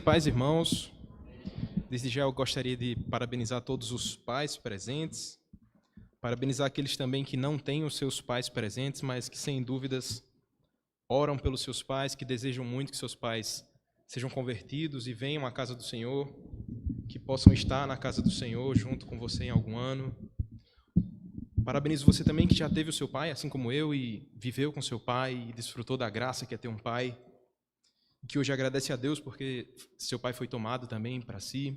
Pais, irmãos, desde já eu gostaria de parabenizar todos os pais presentes, parabenizar aqueles também que não têm os seus pais presentes, mas que sem dúvidas oram pelos seus pais, que desejam muito que seus pais sejam convertidos e venham à casa do Senhor, que possam estar na casa do Senhor junto com você em algum ano. Parabenizo você também que já teve o seu pai, assim como eu, e viveu com seu pai e desfrutou da graça que é ter um pai, que hoje agradece a Deus porque seu pai foi tomado também para si.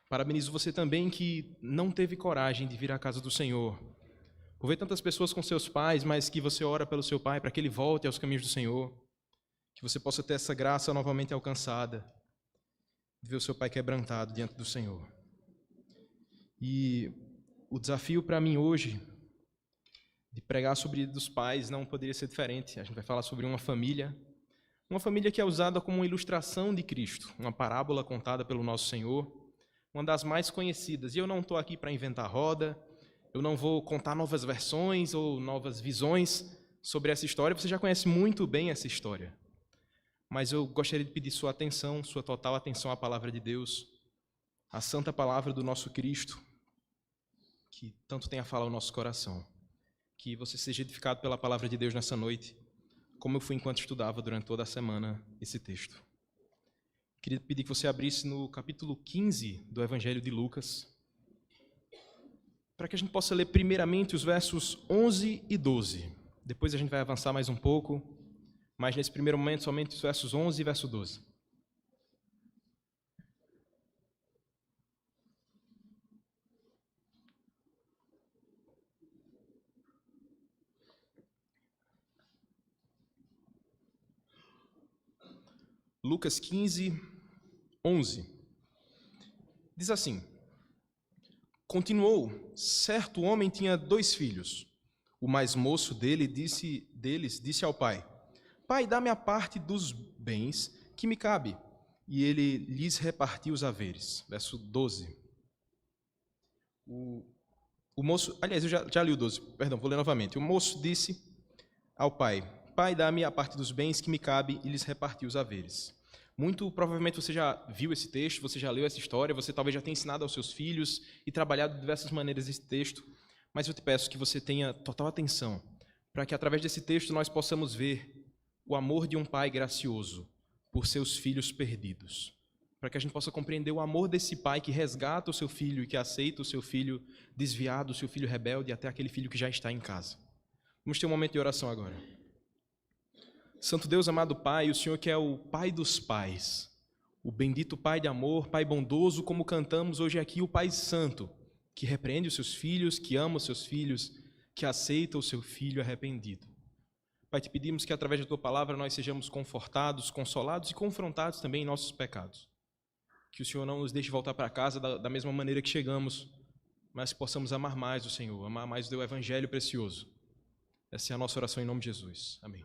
Parabenizo você também que não teve coragem de vir à casa do Senhor. Por ver tantas pessoas com seus pais, mas que você ora pelo seu pai para que ele volte aos caminhos do Senhor, que você possa ter essa graça novamente alcançada, de ver o seu pai quebrantado diante do Senhor. E o desafio para mim hoje, de pregar sobre dos pais, não poderia ser diferente. A gente vai falar sobre uma família que é usada como uma ilustração de Cristo, uma parábola contada pelo nosso Senhor, uma das mais conhecidas. E eu não estou aqui para inventar roda, eu não vou contar novas versões ou novas visões sobre essa história, você já conhece muito bem essa história. Mas eu gostaria de pedir sua atenção, sua total atenção à palavra de Deus, à santa palavra do nosso Cristo, que tanto tem a falar ao nosso coração. Que você seja edificado pela palavra de Deus nessa noite, como eu fui enquanto estudava durante toda a semana esse texto. Queria pedir que você abrisse no capítulo 15 do Evangelho de Lucas, para que a gente possa ler primeiramente os versos 11 e 12. Depois a gente vai avançar mais um pouco, mas nesse primeiro momento somente os versos 11 e verso 12. Lucas 15, 11. Diz assim: Continuou, certo homem tinha 2 filhos. O mais moço deles disse ao pai: Pai, dá-me a parte dos bens que me cabe. E ele lhes repartiu os haveres. Verso 12. O moço, aliás, eu já li o 12, perdão, vou ler novamente. O moço disse ao pai: Pai, dá-me a parte dos bens que me cabe, e lhes repartiu os haveres. Muito provavelmente você já viu esse texto, você já leu essa história, você talvez já tenha ensinado aos seus filhos e trabalhado de diversas maneiras esse texto, mas eu te peço que você tenha total atenção, para que através desse texto nós possamos ver o amor de um pai gracioso por seus filhos perdidos, para que a gente possa compreender o amor desse pai que resgata o seu filho e que aceita o seu filho desviado, o seu filho rebelde, até aquele filho que já está em casa. Vamos ter um momento de oração agora. Santo Deus, amado Pai, o Senhor que é o Pai dos pais, o bendito Pai de amor, Pai bondoso, como cantamos hoje aqui, o Pai santo, que repreende os seus filhos, que ama os seus filhos, que aceita o seu filho arrependido. Pai, te pedimos que através da Tua palavra nós sejamos confortados, consolados e confrontados também em nossos pecados. Que o Senhor não nos deixe voltar para casa da mesma maneira que chegamos, mas que possamos amar mais o Senhor, amar mais o Teu Evangelho precioso. Essa é a nossa oração em nome de Jesus. Amém.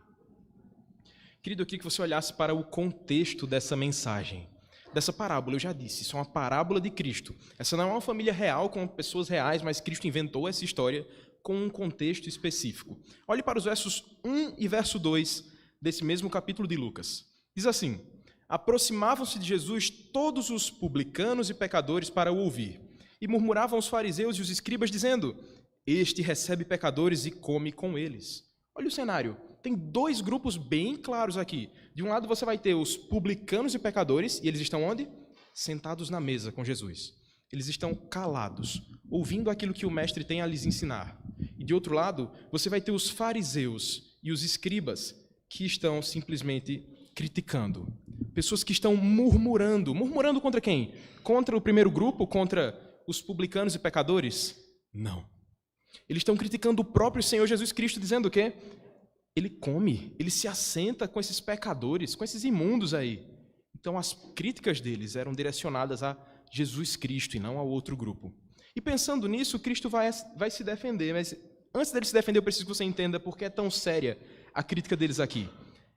Querido, eu queria que você olhasse para o contexto dessa mensagem, dessa parábola. Eu já disse, isso é uma parábola de Cristo. Essa não é uma família real com pessoas reais, mas Cristo inventou essa história com um contexto específico. Olhe para os versos 1 e verso 2 desse mesmo capítulo de Lucas. Diz assim: Aproximavam-se de Jesus todos os publicanos e pecadores para o ouvir, e murmuravam os fariseus e os escribas, dizendo: Este recebe pecadores e come com eles. Olha o cenário. Tem 2 grupos bem claros aqui. De um lado você vai ter os publicanos e pecadores, e eles estão onde? Sentados na mesa com Jesus. Eles estão calados, ouvindo aquilo que o mestre tem a lhes ensinar. E de outro lado, você vai ter os fariseus e os escribas, que estão simplesmente criticando. Pessoas que estão murmurando. Murmurando contra quem? Contra o primeiro grupo? Contra os publicanos e pecadores? Não. Eles estão criticando o próprio Senhor Jesus Cristo, dizendo o quê? Ele come, ele se assenta com esses pecadores, com esses imundos aí. Então as críticas deles eram direcionadas a Jesus Cristo e não a outro grupo. E pensando nisso, Cristo vai se defender, mas antes dele se defender eu preciso que você entenda por que é tão séria a crítica deles aqui.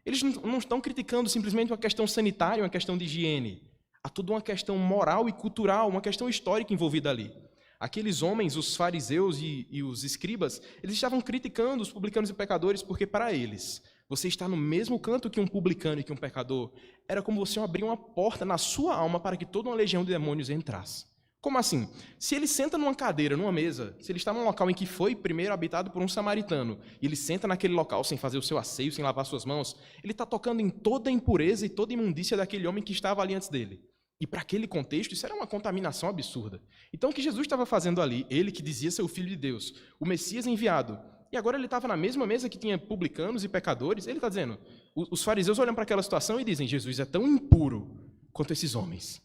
Eles não estão criticando simplesmente uma questão sanitária, uma questão de higiene. Há toda uma questão moral e cultural, uma questão histórica envolvida ali. Aqueles homens, os fariseus e os escribas, eles estavam criticando os publicanos e pecadores porque para eles Você está no mesmo canto que um publicano e que um pecador. Era como você abrir uma porta na sua alma para que toda uma legião de demônios entrasse. Como assim? Se ele senta numa cadeira, numa mesa, se ele está num local em que foi primeiro habitado por um samaritano, e ele senta naquele local sem fazer o seu asseio, sem lavar suas mãos, ele está tocando em toda a impureza e toda a imundícia daquele homem que estava ali antes dele. E para aquele contexto, isso era uma contaminação absurda. Então, o que Jesus estava fazendo ali, ele que dizia ser o Filho de Deus, o Messias enviado, e agora ele estava na mesma mesa que tinha publicanos e pecadores, ele está dizendo, os fariseus olham para aquela situação e dizem, Jesus é tão impuro quanto esses homens.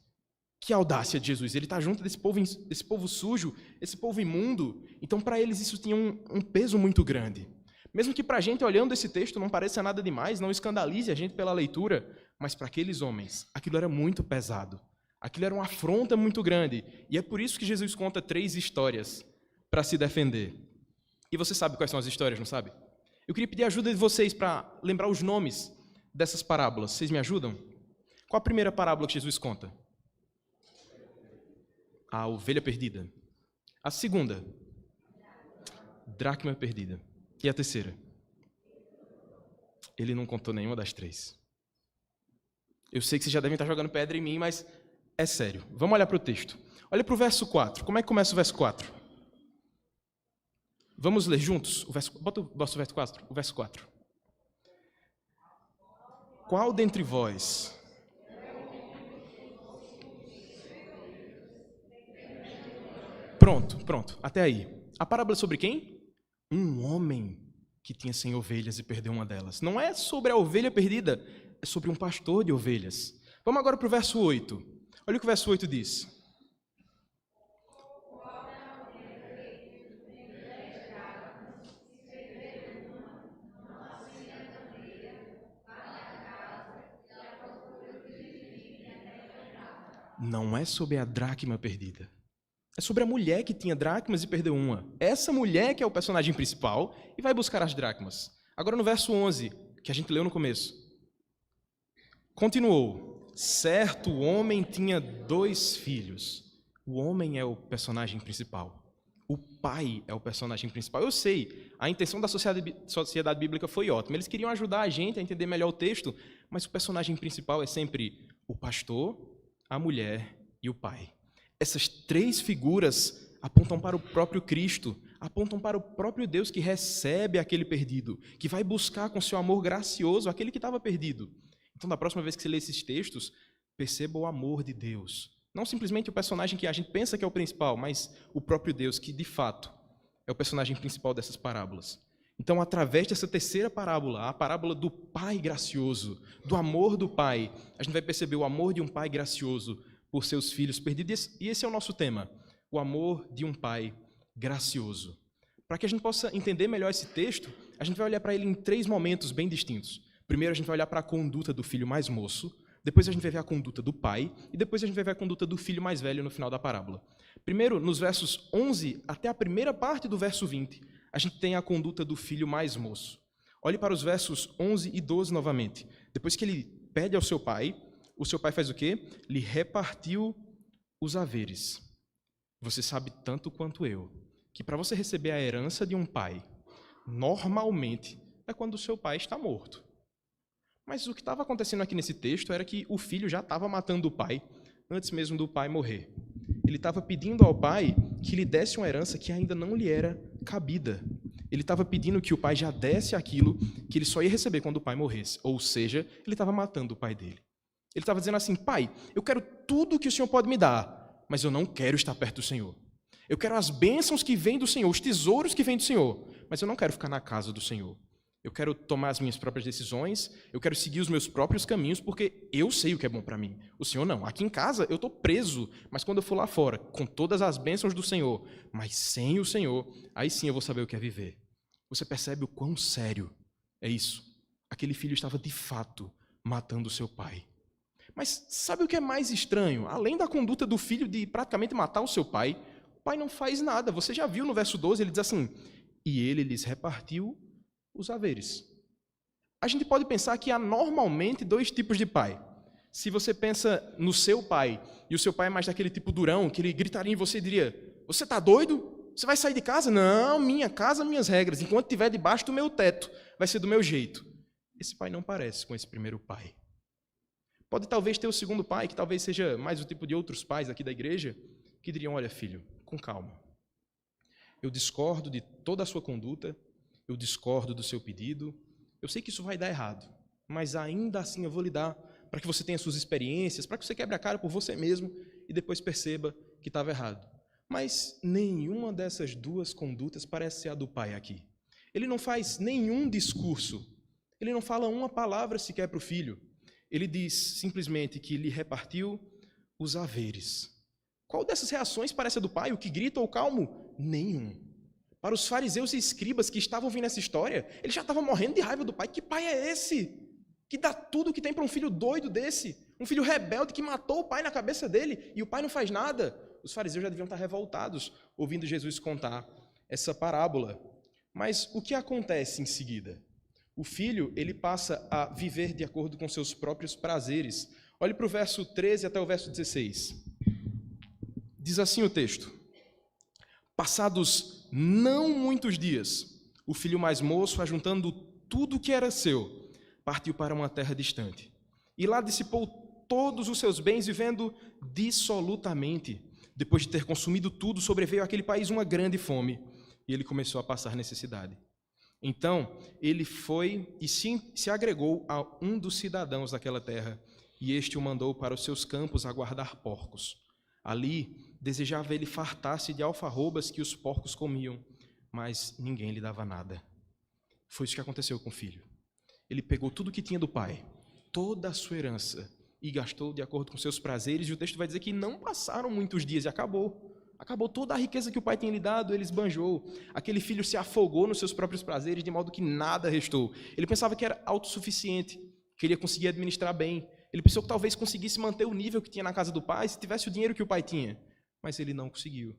Que audácia de Jesus, ele está junto desse povo sujo, esse povo imundo. Então, para eles, isso tinha um peso muito grande. Mesmo que para a gente, olhando esse texto, não pareça nada demais, não escandalize a gente pela leitura, mas para aqueles homens, aquilo era muito pesado. Aquilo era uma afronta muito grande. E é por isso que Jesus conta 3 histórias para se defender. E você sabe quais são as histórias, não sabe? Eu queria pedir a ajuda de vocês para lembrar os nomes dessas parábolas. Vocês me ajudam? Qual a primeira parábola que Jesus conta? A ovelha perdida. A segunda, dracma perdida. E a terceira? Ele não contou nenhuma das 3. Eu sei que vocês já devem estar jogando pedra em mim, mas é sério. Vamos olhar para o texto. Olha para o verso 4. Como é que começa o verso 4? Vamos ler juntos? Bota o verso 4. O verso 4. Qual dentre vós... Pronto, até aí. A parábola é sobre quem? Um homem que tinha 100 ovelhas e perdeu uma delas. Não é sobre a ovelha perdida, é sobre um pastor de ovelhas. Vamos agora para o verso 8. Olha o que o verso 8 diz. Não é sobre a dracma perdida. É sobre a mulher que tinha dracmas e perdeu uma. Essa mulher que é o personagem principal e vai buscar as dracmas. Agora no verso 11, que a gente leu no começo. Continuou. Certo homem tinha 2 filhos. O homem é o personagem principal. O pai é o personagem principal. Eu sei, a intenção da sociedade bíblica foi ótima. Eles queriam ajudar a gente a entender melhor o texto, mas o personagem principal é sempre o pastor, a mulher e o pai. Essas 3 figuras apontam para o próprio Cristo, apontam para o próprio Deus que recebe aquele perdido, que vai buscar com seu amor gracioso aquele que estava perdido. Então, da próxima vez que você ler esses textos, perceba o amor de Deus. Não simplesmente o personagem que a gente pensa que é o principal, mas o próprio Deus, que de fato é o personagem principal dessas parábolas. Então, através dessa terceira parábola, a parábola do pai gracioso, do amor do pai, a gente vai perceber o amor de um pai gracioso por seus filhos perdidos. E esse é o nosso tema, o amor de um pai gracioso. Para que a gente possa entender melhor esse texto, a gente vai olhar para ele em 3 momentos bem distintos. Primeiro, a gente vai olhar para a conduta do filho mais moço, depois a gente vai ver a conduta do pai, e depois a gente vai ver a conduta do filho mais velho no final da parábola. Primeiro, nos versos 11 até a primeira parte do verso 20, a gente tem a conduta do filho mais moço. Olhe para os versos 11 e 12 novamente. Depois que ele pede ao seu pai, o seu pai faz o quê? Lhe repartiu os haveres. Você sabe tanto quanto eu, que para você receber a herança de um pai, normalmente é quando o seu pai está morto. Mas o que estava acontecendo aqui nesse texto era que o filho já estava matando o pai antes mesmo do pai morrer. Ele estava pedindo ao pai que lhe desse uma herança que ainda não lhe era cabida. Ele estava pedindo que o pai já desse aquilo que ele só ia receber quando o pai morresse. Ou seja, ele estava matando o pai dele. Ele estava dizendo assim, pai, eu quero tudo que o Senhor pode me dar, mas eu não quero estar perto do Senhor. Eu quero as bênçãos que vêm do Senhor, os tesouros que vêm do Senhor, mas eu não quero ficar na casa do Senhor. Eu quero tomar as minhas próprias decisões, eu quero seguir os meus próprios caminhos, porque eu sei o que é bom para mim. O Senhor não. Aqui em casa eu estou preso, mas quando eu for lá fora, com todas as bênçãos do Senhor, mas sem o Senhor, aí sim eu vou saber o que é viver. Você percebe o quão sério é isso? Aquele filho estava de fato matando o seu pai. Mas sabe o que é mais estranho? Além da conduta do filho de praticamente matar o seu pai, o pai não faz nada. Você já viu no verso 12, ele diz assim, e ele lhes repartiu os haveres. A gente pode pensar que há normalmente 2 tipos de pai. Se você pensa no seu pai, e o seu pai é mais daquele tipo durão, que ele gritaria em você e diria, você está doido? Você vai sair de casa? Não, minha casa, minhas regras. Enquanto estiver debaixo do meu teto, vai ser do meu jeito. esse pai não parece com esse primeiro pai. Pode talvez ter o segundo pai, que talvez seja mais o tipo de outros pais aqui da igreja, que diriam, olha filho, com calma. Eu discordo de toda a sua conduta, eu discordo do seu pedido, eu sei que isso vai dar errado, mas ainda assim eu vou lhe dar para que você tenha suas experiências, para que você quebre a cara por você mesmo e depois perceba que estava errado. Mas nenhuma dessas duas condutas parece ser a do pai aqui. Ele não faz nenhum discurso, ele não fala uma palavra sequer para o filho. Ele diz simplesmente que lhe repartiu os haveres. Qual dessas reações parece a do pai? O que grita ou calmo? Nenhum. Para os fariseus e escribas que estavam ouvindo essa história, eles já estavam morrendo de raiva do pai. Que pai é esse? Que dá tudo que tem para um filho doido desse? Um filho rebelde que matou o pai na cabeça dele e o pai não faz nada? Os fariseus já deviam estar revoltados ouvindo Jesus contar essa parábola. Mas o que acontece em seguida? O filho, ele passa a viver de acordo com seus próprios prazeres. Olhe para o verso 13 até o verso 16. Diz assim o texto: passados não muitos dias, o filho mais moço, ajuntando tudo o que era seu, partiu para uma terra distante. E lá dissipou todos os seus bens, vivendo dissolutamente. Depois de ter consumido tudo, sobreveio àquele país uma grande fome, e ele começou a passar necessidade. Então, ele foi e se agregou a um dos cidadãos daquela terra, e este o mandou para os seus campos a guardar porcos. Ali, desejava ele fartar-se de alfarrobas que os porcos comiam, mas ninguém lhe dava nada. Foi isso que aconteceu com o filho. Ele pegou tudo que tinha do pai, toda a sua herança, e gastou de acordo com seus prazeres, e o texto vai dizer que não passaram muitos dias e acabou. Acabou toda a riqueza que o pai tinha lhe dado, ele esbanjou. Aquele filho se afogou nos seus próprios prazeres, de modo que nada restou. Ele pensava que era autossuficiente, que ele ia conseguir administrar bem. Ele pensou que talvez conseguisse manter o nível que tinha na casa do pai, se tivesse o dinheiro que o pai tinha. Mas ele não conseguiu.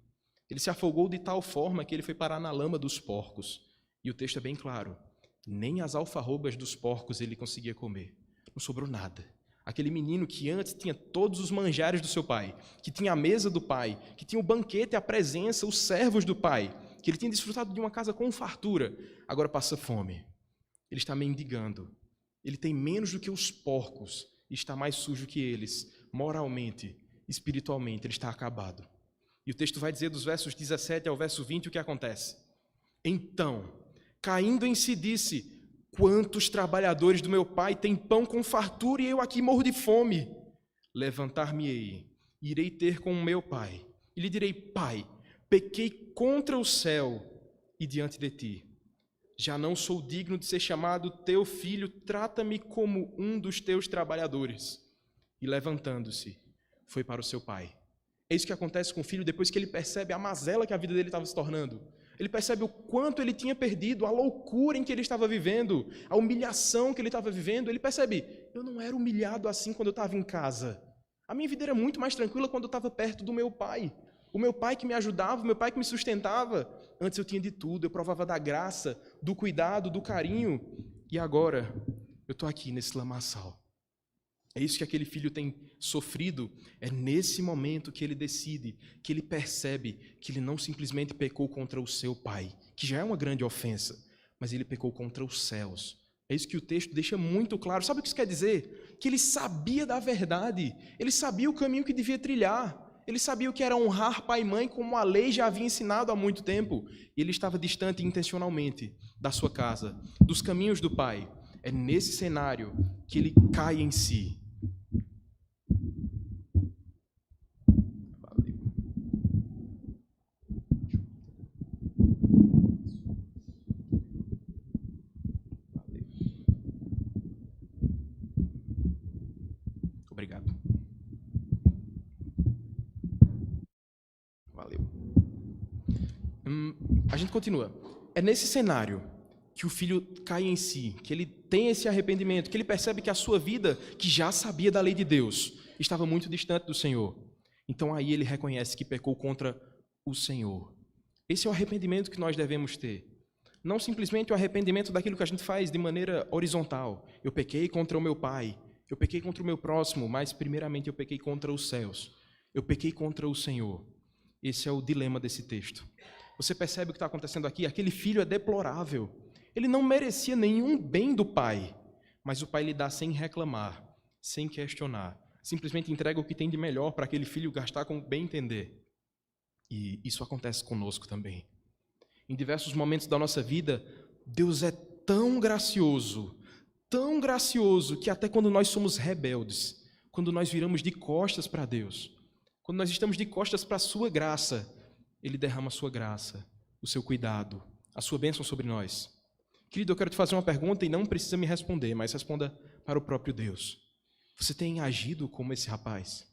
Ele se afogou de tal forma que ele foi parar na lama dos porcos. E o texto é bem claro. Nem as alfarrobas dos porcos ele conseguia comer. Não sobrou nada. Aquele menino que antes tinha todos os manjares do seu pai, que tinha a mesa do pai, que tinha o banquete, a presença, os servos do pai, que ele tinha desfrutado de uma casa com fartura, agora passa fome. Ele está mendigando. Ele tem menos do que os porcos e está mais sujo que eles, moralmente, espiritualmente, ele está acabado. E o texto vai dizer dos versos 17 ao verso 20 o que acontece. Então, caindo em si, disse: quantos trabalhadores do meu pai têm pão com fartura e eu aqui morro de fome? Levantar-me-ei, irei ter com o meu pai, e lhe direi: pai, pequei contra o céu e diante de ti. Já não sou digno de ser chamado teu filho, trata-me como um dos teus trabalhadores. E levantando-se, foi para o seu pai. É isso que acontece com o filho depois que ele percebe a mazela que a vida dele estava se tornando. Ele percebe o quanto ele tinha perdido, a loucura em que ele estava vivendo, a humilhação que ele estava vivendo. Ele percebe: eu não era humilhado assim quando eu estava em casa. A minha vida era muito mais tranquila quando eu estava perto do meu pai. O meu pai que me ajudava, o meu pai que me sustentava. Antes eu tinha de tudo, eu provava da graça, do cuidado, do carinho. E agora eu estou aqui nesse lamaçal. É isso que aquele filho tem sofrido. É nesse momento que ele decide, que ele percebe que ele não simplesmente pecou contra o seu pai, que já é uma grande ofensa, mas ele pecou contra os céus. É isso que o texto deixa muito claro. Sabe o que isso quer dizer? Que ele sabia da verdade, ele sabia o caminho que devia trilhar, ele sabia o que era honrar pai e mãe, como a lei já havia ensinado há muito tempo, e ele estava distante intencionalmente da sua casa, dos caminhos do pai. É nesse cenário que ele cai em si. Obrigado. Valeu. A gente continua. É nesse cenário que o filho cai em si, que ele tem esse arrependimento, que ele percebe que a sua vida, que já sabia da lei de Deus, estava muito distante do Senhor. Então aí ele reconhece que pecou contra o Senhor. Esse é o arrependimento que nós devemos ter. Não simplesmente o arrependimento daquilo que a gente faz de maneira horizontal. Eu pequei contra o meu pai, eu pequei contra o meu próximo, mas primeiramente eu pequei contra os céus. Eu pequei contra o Senhor. Esse é o dilema desse texto. Você percebe o que está acontecendo aqui? Aquele filho é deplorável. Ele não merecia nenhum bem do pai, mas o pai lhe dá sem reclamar, sem questionar. Simplesmente entrega o que tem de melhor para aquele filho gastar como bem entender. E isso acontece conosco também. Em diversos momentos da nossa vida, Deus é tão gracioso, que até quando nós somos rebeldes, quando nós viramos de costas para Deus, quando nós estamos de costas para a sua graça, Ele derrama a sua graça, o seu cuidado, a sua bênção sobre nós. Querido, eu quero te fazer uma pergunta e não precisa me responder, mas responda para o próprio Deus. Você tem agido como esse rapaz?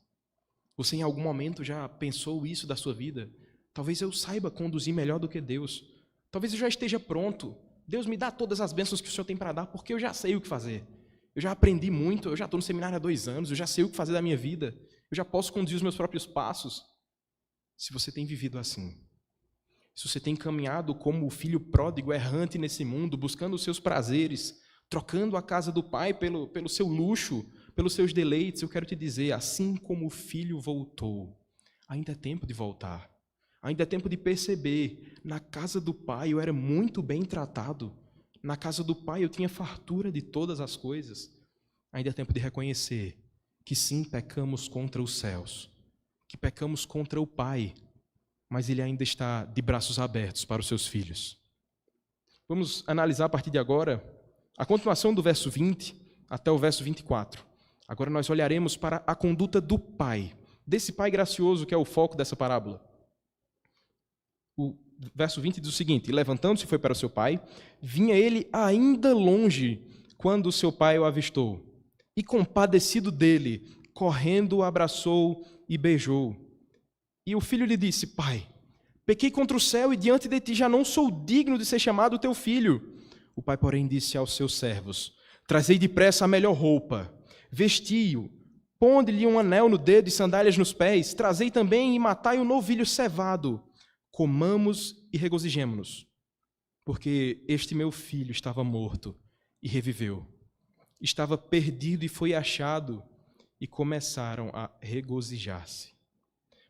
Você em algum momento já pensou isso da sua vida? Talvez eu saiba conduzir melhor do que Deus. Talvez eu já esteja pronto. Deus, me dá todas as bênçãos que o Senhor tem para dar, porque eu já sei o que fazer. Eu já aprendi muito, eu já estou no seminário há 2 anos, eu já sei o que fazer da minha vida. Eu já posso conduzir os meus próprios passos. Se você tem vivido assim, se você tem caminhado como o filho pródigo errante nesse mundo, buscando os seus prazeres, trocando a casa do pai pelo seu luxo, pelos seus deleites, eu quero te dizer, assim como o filho voltou, ainda é tempo de voltar. Ainda é tempo de perceber, na casa do pai eu era muito bem tratado, na casa do pai eu tinha fartura de todas as coisas. Ainda é tempo de reconhecer que sim, pecamos contra os céus, que pecamos contra o pai, mas ele ainda está de braços abertos para os seus filhos. Vamos analisar a partir de agora a continuação do verso 20 até o verso 24. Agora nós olharemos para a conduta do pai, desse pai gracioso que é o foco dessa parábola. O verso 20 diz o seguinte: levantando-se foi para o seu pai, vinha ele ainda longe quando o seu pai o avistou, e compadecido dele, correndo o abraçou e beijou. E o filho lhe disse: pai, pequei contra o céu e diante de ti já não sou digno de ser chamado teu filho. O pai, porém, disse aos seus servos: trazei depressa a melhor roupa, vestiu, ponde-lhe um anel no dedo e sandálias nos pés, trazei também e matai um novilho cevado, comamos e regozijemo-nos, porque este meu filho estava morto e reviveu, estava perdido e foi achado, e começaram a regozijar-se.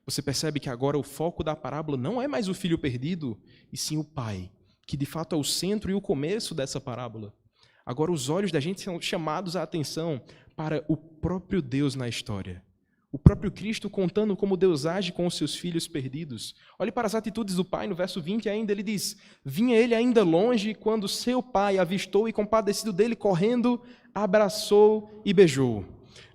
Você percebe que agora o foco da parábola não é mais o filho perdido, e sim o pai, que de fato é o centro e o começo dessa parábola. Agora os olhos da gente são chamados a atenção para o próprio Deus na história. O próprio Cristo contando como Deus age com os seus filhos perdidos. Olhe para as atitudes do pai, no verso 20 ainda, ele diz: vinha ele ainda longe quando seu pai avistou e compadecido dele, correndo, abraçou e beijou.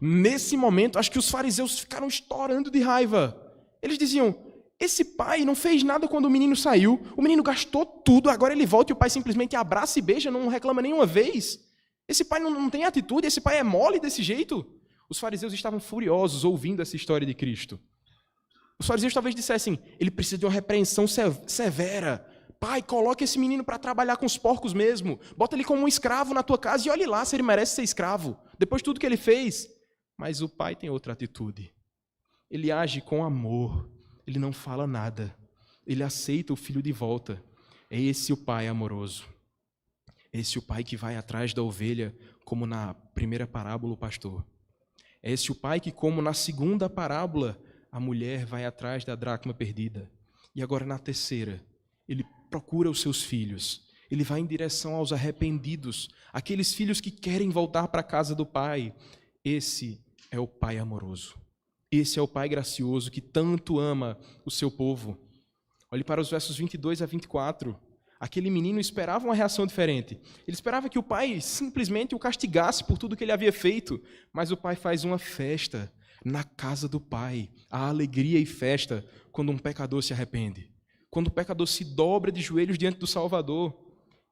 Nesse momento, acho que os fariseus ficaram estourando de raiva. Eles diziam: esse pai não fez nada quando o menino saiu, o menino gastou tudo, agora ele volta e o pai simplesmente abraça e beija, não reclama nenhuma vez. Esse pai não tem atitude, esse pai é mole desse jeito. Os fariseus estavam furiosos ouvindo essa história de Cristo. Os fariseus talvez dissessem: ele precisa de uma repreensão severa. Pai, coloque esse menino para trabalhar com os porcos mesmo. Bota ele como um escravo na tua casa e olhe lá se ele merece ser escravo, depois de tudo que ele fez. Mas o pai tem outra atitude. Ele age com amor. Ele não fala nada. Ele aceita o filho de volta. É esse o pai amoroso. É esse o pai que vai atrás da ovelha, como na primeira parábola o pastor. É esse o pai que, como na segunda parábola, a mulher vai atrás da dracma perdida. E agora na terceira, ele procura os seus filhos. Ele vai em direção aos arrependidos, aqueles filhos que querem voltar para a casa do pai. Esse é o pai amoroso. Esse é o pai gracioso que tanto ama o seu povo. Olhe para os versos 22 a 24. Aquele menino esperava uma reação diferente. Ele esperava que o pai simplesmente o castigasse por tudo que ele havia feito. Mas o pai faz uma festa na casa do pai. Há alegria e festa quando um pecador se arrepende. Quando o pecador se dobra de joelhos diante do Salvador.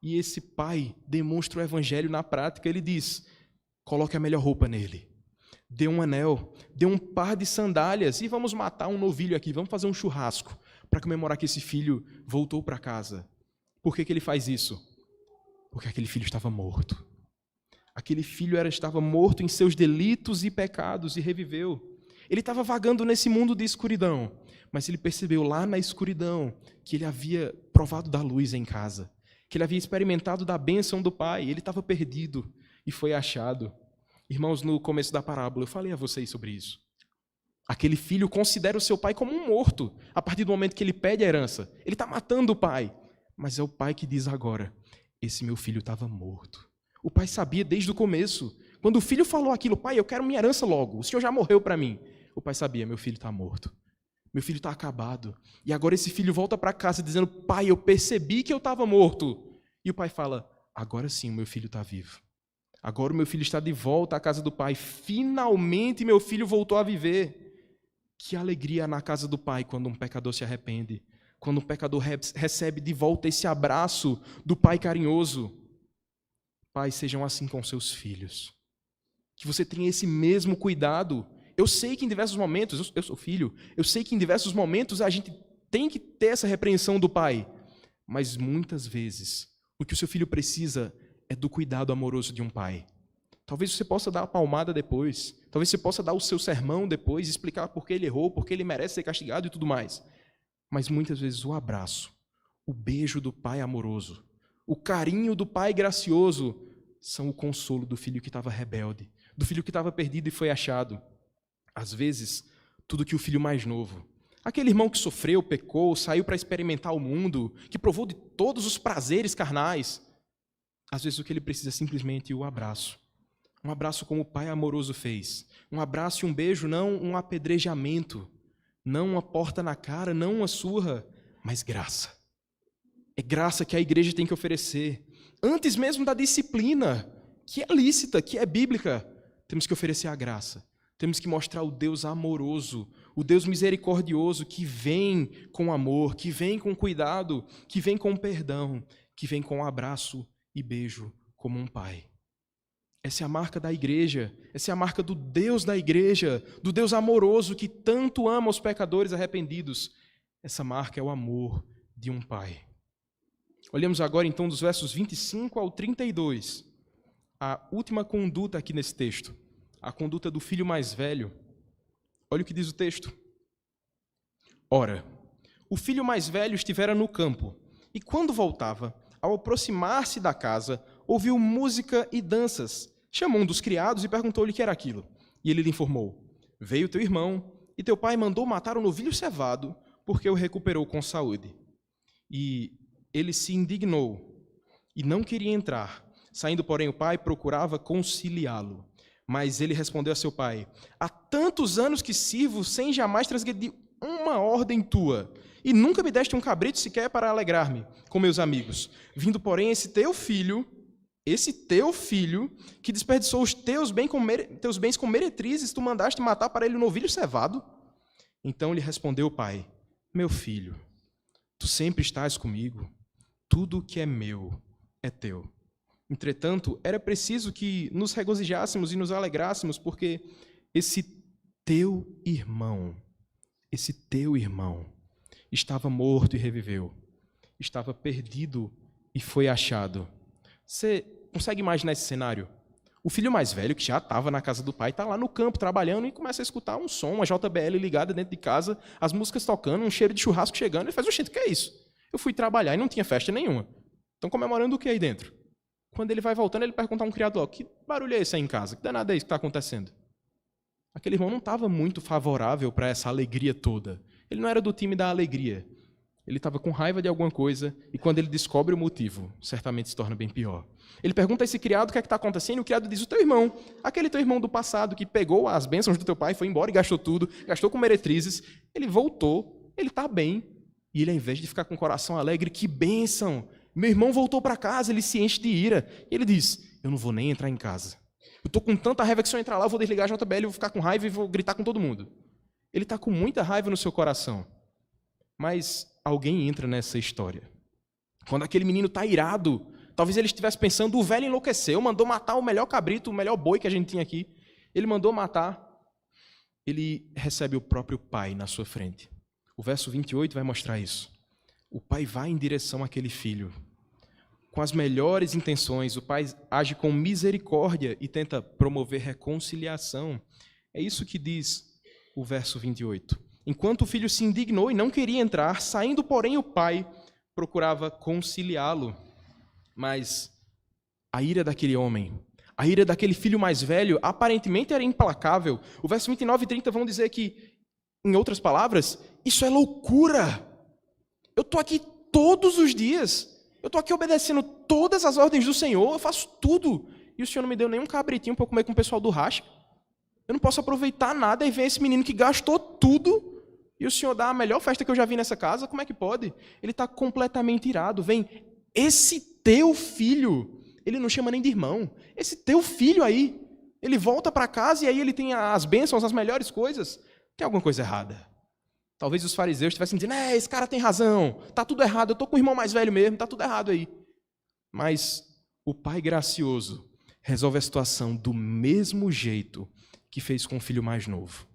E esse pai demonstra o evangelho na prática. Ele diz: coloque a melhor roupa nele. Dê um anel, dê um par de sandálias e vamos matar um novilho aqui. Vamos fazer um churrasco para comemorar que esse filho voltou para casa. Por que ele faz isso? Porque aquele filho estava morto. Aquele filho estava morto em seus delitos e pecados e reviveu. Ele estava vagando nesse mundo de escuridão, mas ele percebeu lá na escuridão que ele havia provado da luz em casa, que ele havia experimentado da bênção do Pai. Ele estava perdido e foi achado. Irmãos, no começo da parábola, eu falei a vocês sobre isso. Aquele filho considera o seu pai como um morto, a partir do momento que ele pede a herança. Ele está matando o pai. Mas é o pai que diz agora: esse meu filho estava morto. O pai sabia desde o começo. Quando o filho falou aquilo, pai, eu quero minha herança logo, o senhor já morreu para mim. O pai sabia, meu filho está morto. Meu filho está acabado. E agora esse filho volta para casa dizendo, pai, eu percebi que eu estava morto. E o pai fala, agora sim o meu filho está vivo. Agora o meu filho está de volta à casa do pai. Finalmente meu filho voltou a viver. Que alegria na casa do pai quando um pecador se arrepende. Quando um pecador recebe de volta esse abraço do pai carinhoso. Pais, sejam assim com seus filhos. Que você tenha esse mesmo cuidado. Eu sei que em diversos momentos, eu sou filho, eu sei que em diversos momentos a gente tem que ter essa repreensão do pai. Mas muitas vezes, o que o seu filho precisa é do cuidado amoroso de um pai. Talvez você possa dar a palmada depois. Talvez você possa dar o seu sermão depois, explicar por que ele errou, por que ele merece ser castigado e tudo mais. Mas muitas vezes o abraço, o beijo do pai amoroso, o carinho do pai gracioso são o consolo do filho que estava rebelde, do filho que estava perdido e foi achado. Às vezes, tudo que o filho mais novo, aquele irmão que sofreu, pecou, saiu para experimentar o mundo, que provou de todos os prazeres carnais, às vezes o que ele precisa é simplesmente o abraço. Um abraço como o pai amoroso fez. Um abraço e um beijo, não um apedrejamento, não uma porta na cara, não uma surra, mas graça. É graça que a igreja tem que oferecer. Antes mesmo da disciplina, que é lícita, que é bíblica, temos que oferecer a graça. Temos que mostrar o Deus amoroso, o Deus misericordioso que vem com amor, que vem com cuidado, que vem com perdão, que vem com abraço e beijo como um pai. Essa é a marca da igreja, essa é a marca do Deus da igreja, do Deus amoroso que tanto ama os pecadores arrependidos. Essa marca é o amor de um pai. Olhamos agora então dos versos 25 ao 32, a última conduta aqui nesse texto, a conduta do filho mais velho. Olha o que diz o texto. Ora, o filho mais velho estivera no campo, e quando voltava, ao aproximar-se da casa, ouviu música e danças. Chamou um dos criados e perguntou-lhe o que era aquilo. E ele lhe informou, veio teu irmão, e teu pai mandou matar o novilho cevado, porque o recuperou com saúde. E ele se indignou, e não queria entrar. Saindo, porém, o pai procurava conciliá-lo. Mas ele respondeu a seu pai, há tantos anos que sirvo sem jamais transgredir uma ordem tua, e nunca me deste um cabrito sequer para alegrar-me com meus amigos. Vindo, porém, esse teu filho, que desperdiçou os teus bens com meretrizes, tu mandaste matar para ele um novilho cevado? Então lhe respondeu o pai, meu filho, tu sempre estás comigo, tudo o que é meu é teu. Entretanto, era preciso que nos regozijássemos e nos alegrássemos, porque esse teu irmão, estava morto e reviveu, estava perdido e foi achado. Você consegue imaginar esse cenário? O filho mais velho, que já estava na casa do pai, está lá no campo trabalhando e começa a escutar um som, uma JBL ligada dentro de casa, as músicas tocando, um cheiro de churrasco chegando, ele faz, oxente, o que é isso? Eu fui trabalhar e não tinha festa nenhuma. Estão comemorando o que aí dentro? Quando ele vai voltando, ele pergunta a um criado logo, que barulho é esse aí em casa? Que danado é isso que está acontecendo? Aquele irmão não estava muito favorável para essa alegria toda. Ele não era do time da alegria. Ele estava com raiva de alguma coisa, e quando ele descobre o motivo, certamente se torna bem pior. Ele pergunta a esse criado o que é que está acontecendo, e o criado diz, o teu irmão, aquele teu irmão do passado que pegou as bênçãos do teu pai, foi embora e gastou tudo, gastou com meretrizes, ele voltou, ele está bem, e ele, ao invés de ficar com o coração alegre, que bênção! Meu irmão voltou para casa, ele se enche de ira. E ele diz, eu não vou nem entrar em casa. Eu estou com tanta raiva que se eu entrar lá, eu vou desligar a JBL, eu vou ficar com raiva e vou gritar com todo mundo. Ele está com muita raiva no seu coração. Mas alguém entra nessa história. Quando aquele menino está irado, talvez ele estivesse pensando, o velho enlouqueceu, mandou matar o melhor cabrito, o melhor boi que a gente tinha aqui. Ele mandou matar. Ele recebe o próprio pai na sua frente. O verso 28 vai mostrar isso. O pai vai em direção àquele filho. Com as melhores intenções, o pai age com misericórdia e tenta promover reconciliação. É isso que diz o verso 28. Enquanto o filho se indignou e não queria entrar, saindo, porém, o pai procurava conciliá-lo. Mas a ira daquele homem, a ira daquele filho mais velho, aparentemente era implacável. O verso 29 e 30 vão dizer que, em outras palavras, isso é loucura. Eu estou aqui todos os dias. Eu estou aqui obedecendo todas as ordens do Senhor, eu faço tudo. e o senhor não me deu nenhum cabritinho para eu comer com o pessoal do racha. Eu não posso aproveitar nada e ver esse menino que gastou tudo e o senhor dá a melhor festa que eu já vi nessa casa. Como é que pode? Ele está completamente irado. Vem, esse teu filho, ele não chama nem de irmão, esse teu filho aí, ele volta para casa e aí ele tem as bênçãos, as melhores coisas. Tem alguma coisa errada. Talvez os fariseus estivessem dizendo, esse cara tem razão, está tudo errado, eu estou com o irmão mais velho mesmo, está tudo errado aí. Mas o pai gracioso resolve a situação do mesmo jeito que fez com o filho mais novo.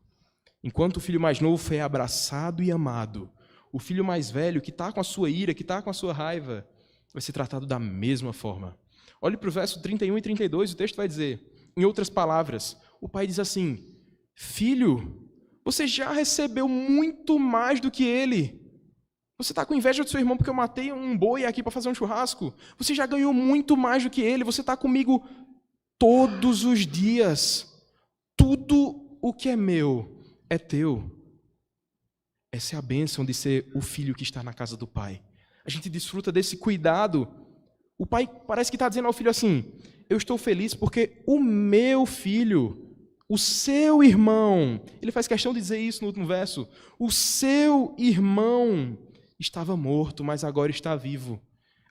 Enquanto o filho mais novo foi abraçado e amado, o filho mais velho, que está com a sua ira, que está com a sua raiva, vai ser tratado da mesma forma. Olhe para o verso 31 e 32, o texto vai dizer, em outras palavras, o pai diz assim, filho, você já recebeu muito mais do que ele. Você está com inveja do seu irmão porque eu matei um boi aqui para fazer um churrasco. Você já ganhou muito mais do que ele. Você está comigo todos os dias. Tudo o que é meu é teu. Essa é a bênção de ser o filho que está na casa do pai. A gente desfruta desse cuidado. O pai parece que está dizendo ao filho assim, eu estou feliz porque o meu filho, o seu irmão, ele faz questão de dizer isso no último verso, o seu irmão estava morto, mas agora está vivo.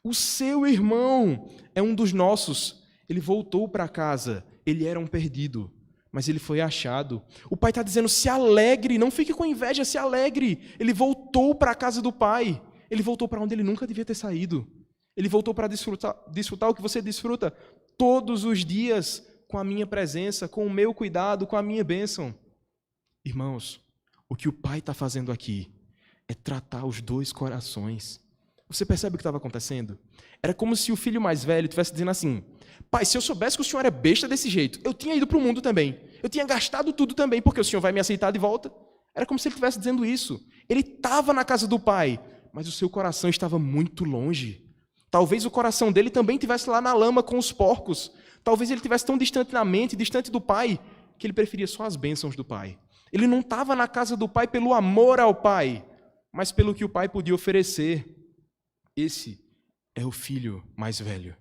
O seu irmão é um dos nossos. Ele voltou para casa. Ele era um perdido, mas ele foi achado. O pai está dizendo, se alegre, não fique com inveja, se alegre. Ele voltou para a casa do pai. Ele voltou para onde ele nunca devia ter saído. Ele voltou para desfrutar o que você desfruta todos os dias, com a minha presença, com o meu cuidado, com a minha bênção. Irmãos, o que o pai está fazendo aqui é tratar os dois corações. Você percebe o que estava acontecendo? Era como se o filho mais velho estivesse dizendo assim, pai, se eu soubesse que o senhor é besta desse jeito, eu tinha ido para o mundo também. Eu tinha gastado tudo também, porque o senhor vai me aceitar de volta. Era como se ele estivesse dizendo isso. Ele estava na casa do pai, mas o seu coração estava muito longe. Talvez o coração dele também estivesse lá na lama com os porcos. Talvez ele estivesse tão distante na mente, distante do pai, que ele preferia só as bênçãos do pai. Ele não estava na casa do pai pelo amor ao pai, mas pelo que o pai podia oferecer. Esse é o filho mais velho.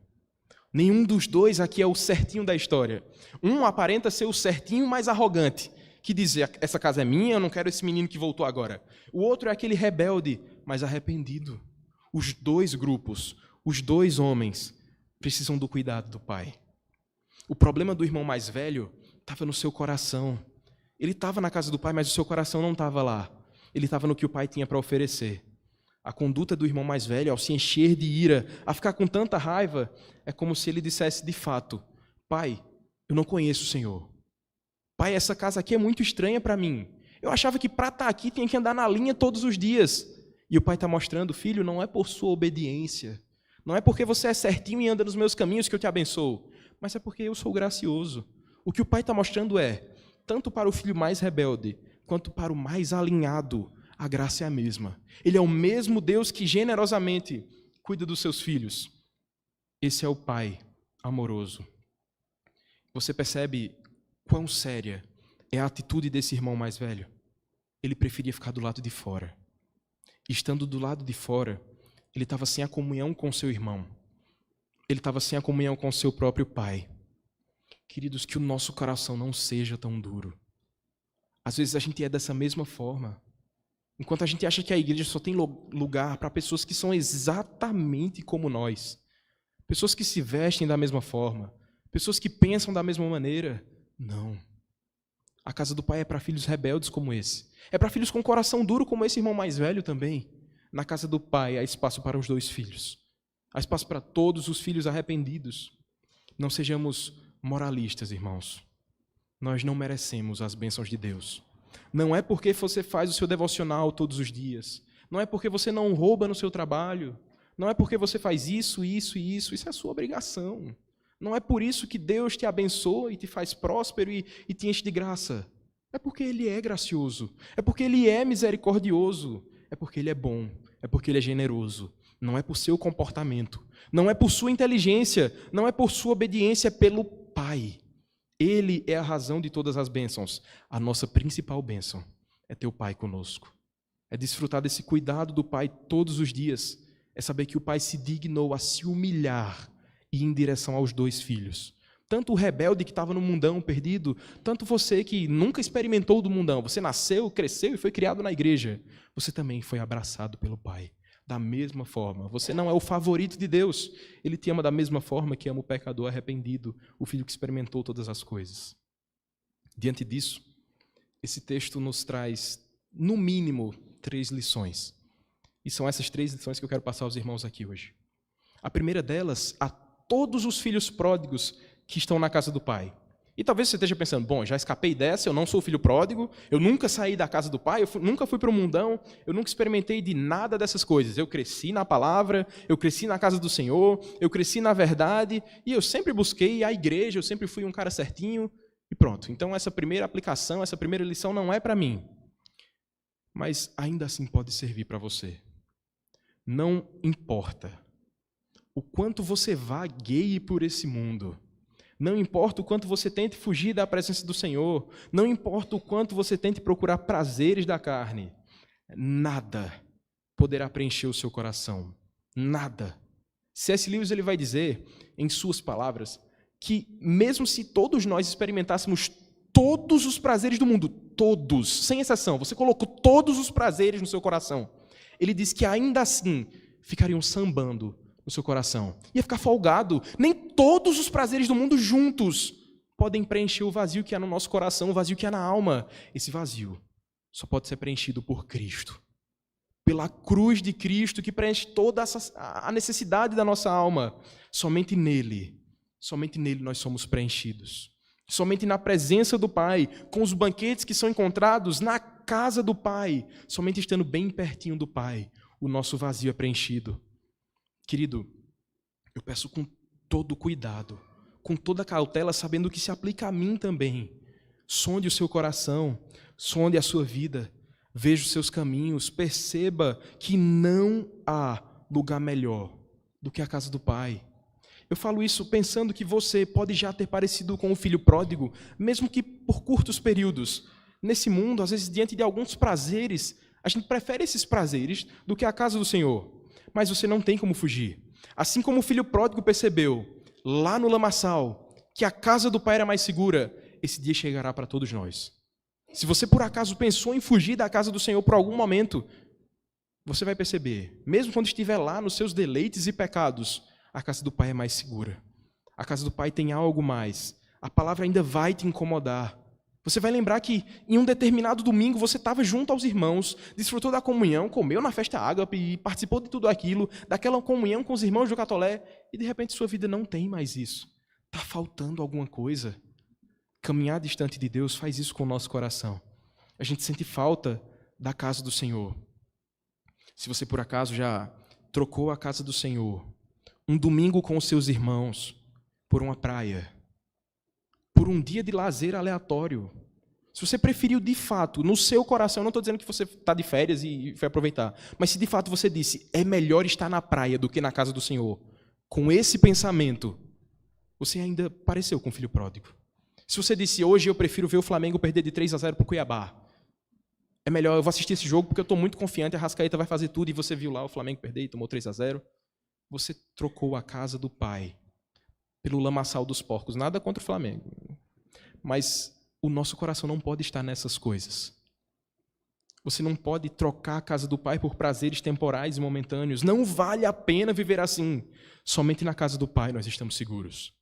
Nenhum dos dois aqui é o certinho da história. Um aparenta ser o certinho mais arrogante, que diz, essa casa é minha, eu não quero esse menino que voltou agora. O outro é aquele rebelde, mas arrependido. Os dois grupos, os dois homens, precisam do cuidado do pai. O problema do irmão mais velho estava no seu coração. Ele estava na casa do pai, mas o seu coração não estava lá. Ele estava no que o pai tinha para oferecer. A conduta do irmão mais velho, ao se encher de ira, a ficar com tanta raiva, é como se ele dissesse de fato, pai, eu não conheço o Senhor. Pai, essa casa aqui é muito estranha para mim. Eu achava que para estar aqui tinha que andar na linha todos os dias. E o pai está mostrando, filho, não é por sua obediência. Não é porque você é certinho e anda nos meus caminhos que eu te abençoo. Mas é porque eu sou gracioso. O que o pai está mostrando é, tanto para o filho mais rebelde, quanto para o mais alinhado, a graça é a mesma. Ele é o mesmo Deus que generosamente cuida dos seus filhos. Esse é o pai amoroso. Você percebe quão séria é a atitude desse irmão mais velho? Ele preferia ficar do lado de fora. Estando do lado de fora, ele estava sem a comunhão com seu irmão. Ele estava sem a comunhão com seu próprio pai. Queridos, que o nosso coração não seja tão duro. Às vezes a gente é dessa mesma forma. Enquanto a gente acha que a igreja só tem lugar para pessoas que são exatamente como nós. Pessoas que se vestem da mesma forma. Pessoas que pensam da mesma maneira. Não. A casa do pai é para filhos rebeldes como esse. É para filhos com coração duro como esse irmão mais velho também. Na casa do pai há espaço para os dois filhos. Há espaço para todos os filhos arrependidos. Não sejamos moralistas, irmãos. Nós não merecemos as bênçãos de Deus. Não é porque você faz o seu devocional todos os dias. Não é porque você não rouba no seu trabalho. Não é porque você faz isso, isso e isso. Isso é a sua obrigação. Não é por isso que Deus te abençoa e te faz próspero e te enche de graça. É porque Ele é gracioso. É porque Ele é misericordioso. É porque Ele é bom. É porque Ele é generoso. Não é por seu comportamento. Não é por sua inteligência. Não é por sua obediência. É pelo Pai. Ele é a razão de todas as bênçãos. A nossa principal bênção é ter o Pai conosco. É desfrutar desse cuidado do Pai todos os dias. É saber que o Pai se dignou a se humilhar e ir em direção aos dois filhos. Tanto o rebelde que estava no mundão perdido, tanto você que nunca experimentou do mundão. Você nasceu, cresceu e foi criado na igreja. Você também foi abraçado pelo Pai. Da mesma forma. Você não é o favorito de Deus. Ele te ama da mesma forma que ama o pecador arrependido, o filho que experimentou todas as coisas. Diante disso, esse texto nos traz, no mínimo, 3 lições. E são essas 3 lições que eu quero passar aos irmãos aqui hoje. A primeira delas, a todos os filhos pródigos que estão na casa do Pai. E talvez você esteja pensando, bom, já escapei dessa, eu não sou filho pródigo, eu nunca saí da casa do Pai, nunca fui para o mundão, eu nunca experimentei de nada dessas coisas. Eu cresci na palavra, eu cresci na casa do Senhor, eu cresci na verdade, e eu sempre busquei a igreja, eu sempre fui um cara certinho, e pronto. Então essa primeira aplicação, essa primeira lição não é para mim. Mas ainda assim pode servir para você. Não importa o quanto você vagueie por esse mundo, não importa o quanto você tente fugir da presença do Senhor, não importa o quanto você tente procurar prazeres da carne, nada poderá preencher o seu coração. Nada. C.S. Lewis ele vai dizer, em suas palavras, que mesmo se todos nós experimentássemos todos os prazeres do mundo, todos, sem exceção, você colocou todos os prazeres no seu coração, ele diz que ainda assim ficariam sambando no seu coração. Ia ficar folgado. Nem todos os prazeres do mundo juntos podem preencher o vazio que há no nosso coração, o vazio que há na alma. Esse vazio só pode ser preenchido por Cristo. Pela cruz de Cristo que preenche toda a necessidade da nossa alma. Somente nele nós somos preenchidos. Somente na presença do Pai, com os banquetes que são encontrados na casa do Pai, somente estando bem pertinho do Pai, o nosso vazio é preenchido. Querido, eu peço com todo cuidado, com toda cautela, sabendo que se aplica a mim também. Sonde o seu coração, sonde a sua vida, veja os seus caminhos, perceba que não há lugar melhor do que a casa do Pai. Eu falo isso pensando que você pode já ter parecido com o filho pródigo, mesmo que por curtos períodos. Nesse mundo, às vezes, diante de alguns prazeres, a gente prefere esses prazeres do que a casa do Senhor. Mas você não tem como fugir. Assim como o filho pródigo percebeu, lá no lamaçal, que a casa do Pai era mais segura, esse dia chegará para todos nós. Se você por acaso pensou em fugir da casa do Senhor por algum momento, você vai perceber, mesmo quando estiver lá nos seus deleites e pecados, a casa do Pai é mais segura. A casa do Pai tem algo mais. A palavra ainda vai te incomodar. Você vai lembrar que em um determinado domingo você estava junto aos irmãos, desfrutou da comunhão, comeu na festa ágape e participou de tudo aquilo, daquela comunhão com os irmãos do Catolé, e de repente sua vida não tem mais isso. Está faltando alguma coisa. Caminhar distante de Deus faz isso com o nosso coração. A gente sente falta da casa do Senhor. Se você por acaso já trocou a casa do Senhor, um domingo com os seus irmãos, por uma praia, por um dia de lazer aleatório. Se você preferiu de fato, no seu coração, eu não estou dizendo que você está de férias e vai aproveitar, mas se de fato você disse, é melhor estar na praia do que na casa do Senhor, com esse pensamento, você ainda pareceu com o filho pródigo. Se você disse, hoje eu prefiro ver o Flamengo perder de 3-0 para o Cuiabá, é melhor, eu vou assistir esse jogo porque eu estou muito confiante, a Arrascaeta vai fazer tudo, e você viu lá o Flamengo perder e tomou 3-0, você trocou a casa do Pai pelo lamaçal dos porcos. Nada contra o Flamengo. Mas o nosso coração não pode estar nessas coisas. Você não pode trocar a casa do Pai por prazeres temporais e momentâneos. Não vale a pena viver assim. Somente na casa do Pai nós estamos seguros.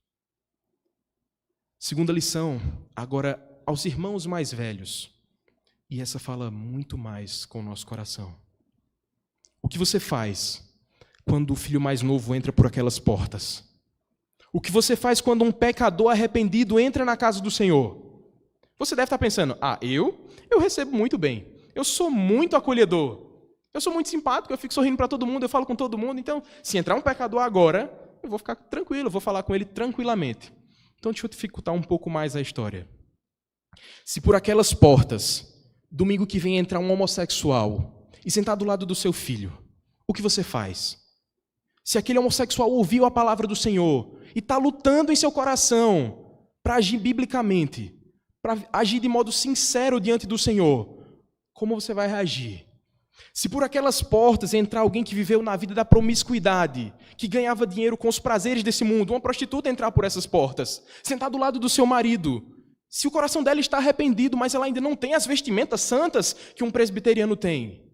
Segunda lição, agora aos irmãos mais velhos. E essa fala muito mais com o nosso coração. O que você faz quando o filho mais novo entra por aquelas portas? O que você faz quando um pecador arrependido entra na casa do Senhor? Você deve estar pensando, eu recebo muito bem, eu sou muito acolhedor, eu sou muito simpático, eu fico sorrindo para todo mundo, eu falo com todo mundo, então, se entrar um pecador agora, eu vou ficar tranquilo, eu vou falar com ele tranquilamente. Então, deixa eu dificultar um pouco mais a história. Se por aquelas portas, domingo que vem entrar um homossexual e sentar do lado do seu filho, o que você faz? Se aquele homossexual ouviu a palavra do Senhor e está lutando em seu coração para agir biblicamente, para agir de modo sincero diante do Senhor, como você vai reagir? Se por aquelas portas entrar alguém que viveu na vida da promiscuidade, que ganhava dinheiro com os prazeres desse mundo, uma prostituta entrar por essas portas, sentar do lado do seu marido, se o coração dela está arrependido, mas ela ainda não tem as vestimentas santas que um presbiteriano tem,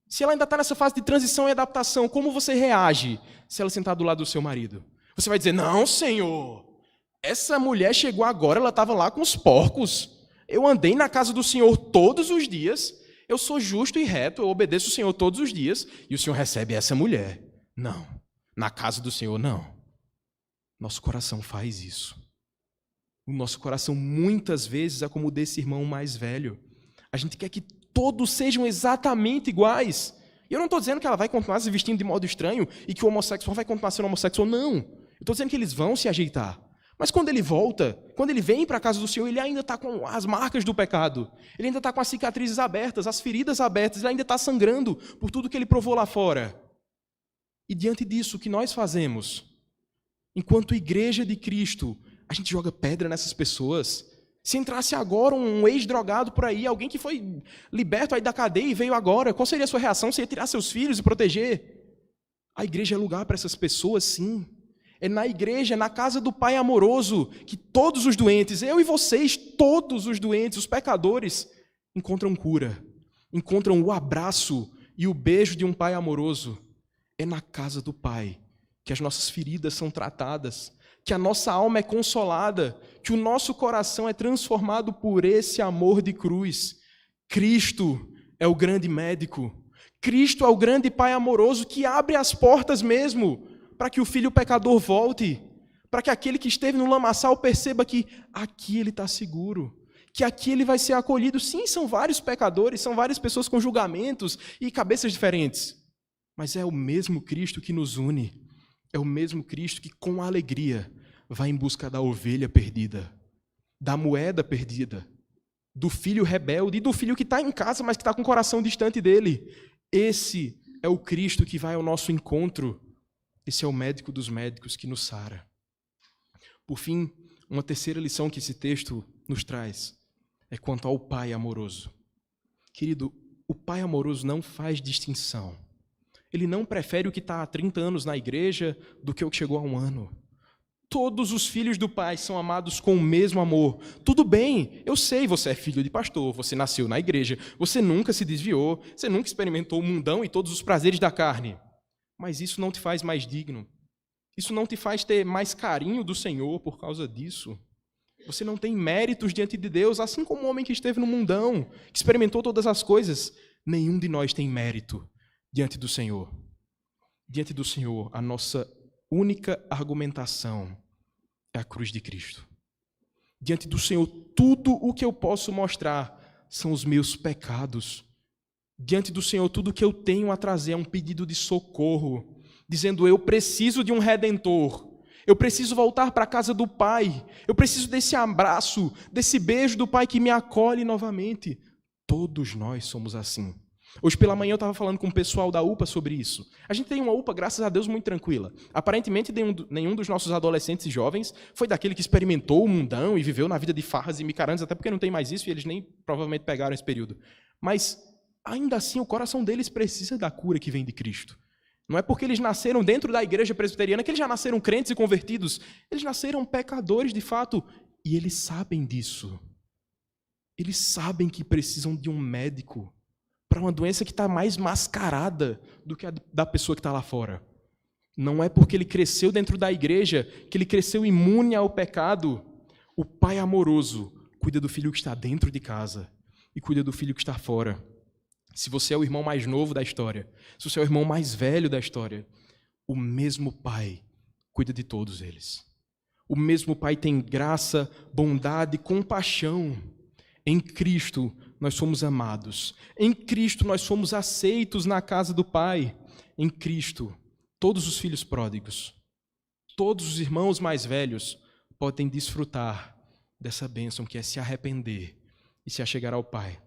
se ela ainda está nessa fase de transição e adaptação, como você reage se ela sentar do lado do seu marido? Você vai dizer, não, Senhor, essa mulher chegou agora, ela estava lá com os porcos, eu andei na casa do Senhor todos os dias, eu sou justo e reto, eu obedeço o Senhor todos os dias, e o Senhor recebe essa mulher. Não, na casa do Senhor, não. Nosso coração faz isso. O nosso coração, muitas vezes, é como o desse irmão mais velho. A gente quer que todos sejam exatamente iguais. E eu não estou dizendo que ela vai continuar se vestindo de modo estranho e que o homossexual vai continuar sendo homossexual, não. Eu estou dizendo que eles vão se ajeitar. Mas quando ele volta, quando ele vem para a casa do Senhor, ele ainda está com as marcas do pecado. Ele ainda está com as cicatrizes abertas, as feridas abertas, ele ainda está sangrando por tudo que ele provou lá fora. E diante disso, o que nós fazemos? Enquanto igreja de Cristo, a gente joga pedra nessas pessoas. Se entrasse agora um ex-drogado por aí, alguém que foi liberto aí da cadeia e veio agora, qual seria a sua reação? Você ia tirar seus filhos e proteger? A igreja é lugar para essas pessoas, sim. É na igreja, na casa do Pai amoroso, que todos os doentes, eu e vocês, todos os doentes, os pecadores, encontram cura, encontram o abraço e o beijo de um Pai amoroso. É na casa do Pai que as nossas feridas são tratadas, que a nossa alma é consolada, que o nosso coração é transformado por esse amor de cruz. Cristo é o grande médico. Cristo é o grande Pai amoroso que abre as portas mesmo para que o filho pecador volte, para que aquele que esteve no lamaçal perceba que aqui ele está seguro, que aqui ele vai ser acolhido. Sim, são vários pecadores, são várias pessoas com julgamentos e cabeças diferentes, mas é o mesmo Cristo que nos une, é o mesmo Cristo que com alegria vai em busca da ovelha perdida, da moeda perdida, do filho rebelde e do filho que está em casa, mas que está com o coração distante dele. Esse é o Cristo que vai ao nosso encontro. Esse é o médico dos médicos que nos sara. Por fim, uma terceira lição que esse texto nos traz é quanto ao Pai amoroso. Querido, o Pai amoroso não faz distinção. Ele não prefere o que está há 30 anos na igreja do que o que chegou há um ano. Todos os filhos do Pai são amados com o mesmo amor. Tudo bem, eu sei, você é filho de pastor, você nasceu na igreja, você nunca se desviou, você nunca experimentou o mundão e todos os prazeres da carne. Mas isso não te faz mais digno. Isso não te faz ter mais carinho do Senhor por causa disso. Você não tem méritos diante de Deus, assim como o homem que esteve no mundão, que experimentou todas as coisas. Nenhum de nós tem mérito diante do Senhor. Diante do Senhor, a nossa única argumentação é a cruz de Cristo. Diante do Senhor, tudo o que eu posso mostrar são os meus pecados. Diante do Senhor, tudo o que eu tenho a trazer é um pedido de socorro, dizendo, eu preciso de um Redentor, eu preciso voltar para a casa do Pai, eu preciso desse abraço, desse beijo do Pai que me acolhe novamente. Todos nós somos assim. Hoje pela manhã eu estava falando com o pessoal da UPA sobre isso. A gente tem uma UPA, graças a Deus, muito tranquila. Aparentemente, nenhum dos nossos adolescentes e jovens foi daquele que experimentou o mundão e viveu na vida de farras e micarandas, até porque não tem mais isso e eles nem provavelmente pegaram esse período. Mas ainda assim, o coração deles precisa da cura que vem de Cristo. Não é porque eles nasceram dentro da igreja presbiteriana que eles já nasceram crentes e convertidos. Eles nasceram pecadores, de fato, e eles sabem disso. Eles sabem que precisam de um médico para uma doença que está mais mascarada do que a da pessoa que está lá fora. Não é porque ele cresceu dentro da igreja que ele cresceu imune ao pecado. O Pai amoroso cuida do filho que está dentro de casa e cuida do filho que está fora. Se você é o irmão mais novo da história, se você é o irmão mais velho da história, o mesmo Pai cuida de todos eles. O mesmo Pai tem graça, bondade, compaixão. Em Cristo nós somos amados. Em Cristo nós somos aceitos na casa do Pai. Em Cristo, todos os filhos pródigos, todos os irmãos mais velhos podem desfrutar dessa bênção que é se arrepender e se achegar ao Pai.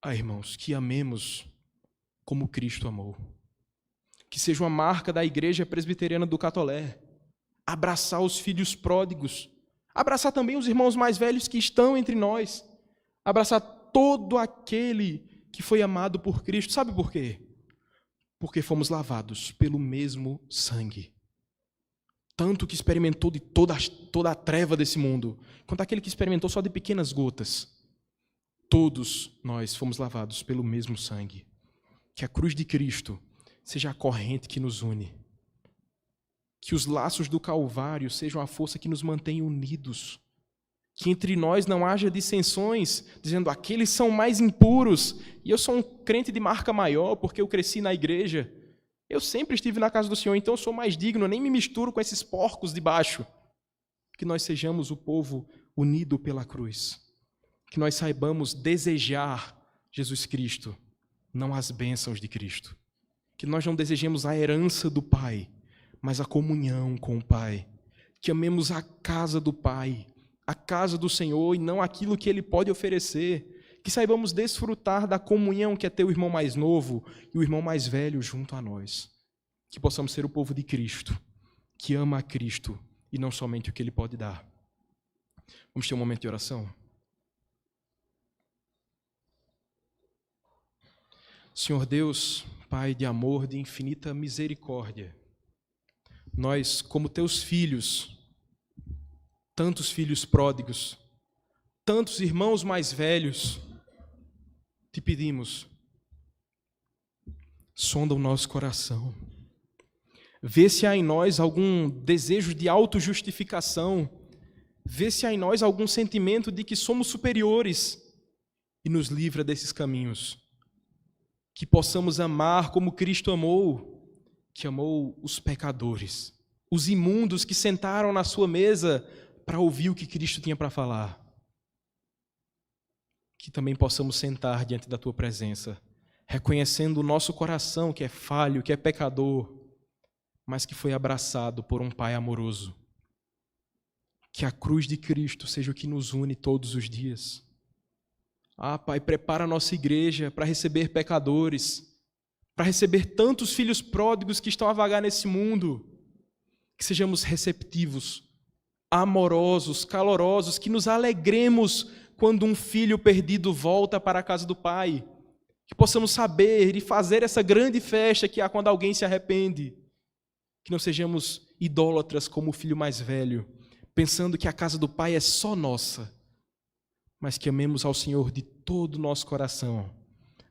Ah, irmãos, que amemos como Cristo amou. Que seja uma marca da Igreja Presbiteriana do Catolé. Abraçar os filhos pródigos. Abraçar também os irmãos mais velhos que estão entre nós. Abraçar todo aquele que foi amado por Cristo. Sabe por quê? Porque fomos lavados pelo mesmo sangue. Tanto que experimentou de toda a treva desse mundo, quanto aquele que experimentou só de pequenas gotas. Todos nós fomos lavados pelo mesmo sangue. Que a cruz de Cristo seja a corrente que nos une. Que os laços do Calvário sejam a força que nos mantém unidos. Que entre nós não haja dissensões, dizendo aqueles são mais impuros e eu sou um crente de marca maior porque eu cresci na igreja. Eu sempre estive na casa do Senhor, então eu sou mais digno, eu nem me misturo com esses porcos de baixo. Que nós sejamos o povo unido pela cruz. Que nós saibamos desejar Jesus Cristo, não as bênçãos de Cristo. Que nós não desejemos a herança do Pai, mas a comunhão com o Pai. Que amemos a casa do Pai, a casa do Senhor e não aquilo que Ele pode oferecer. Que saibamos desfrutar da comunhão que é ter o irmão mais novo e o irmão mais velho junto a nós. Que possamos ser o povo de Cristo, que ama a Cristo e não somente o que Ele pode dar. Vamos ter um momento de oração? Senhor Deus, Pai de amor, de infinita misericórdia, nós, como teus filhos, tantos filhos pródigos, tantos irmãos mais velhos, te pedimos, sonda o nosso coração, vê se há em nós algum desejo de autojustificação, vê se há em nós algum sentimento de que somos superiores e nos livra desses caminhos. Que possamos amar como Cristo amou, que amou os pecadores, os imundos que sentaram na sua mesa para ouvir o que Cristo tinha para falar. Que também possamos sentar diante da tua presença, reconhecendo o nosso coração que é falho, que é pecador, mas que foi abraçado por um Pai amoroso. Que a cruz de Cristo seja o que nos une todos os dias. Ah, Pai, prepara a nossa igreja para receber pecadores, para receber tantos filhos pródigos que estão a vagar nesse mundo. Que sejamos receptivos, amorosos, calorosos, que nos alegremos quando um filho perdido volta para a casa do Pai. Que possamos saber e fazer essa grande festa que há quando alguém se arrepende. Que não sejamos idólatras como o filho mais velho, pensando que a casa do Pai é só nossa, mas que amemos ao Senhor de todo o nosso coração.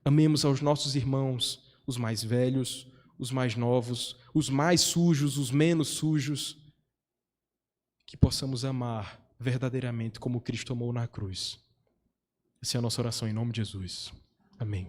Amemos aos nossos irmãos, os mais velhos, os mais novos, os mais sujos, os menos sujos. Que possamos amar verdadeiramente como Cristo amou na cruz. Essa é a nossa oração em nome de Jesus. Amém.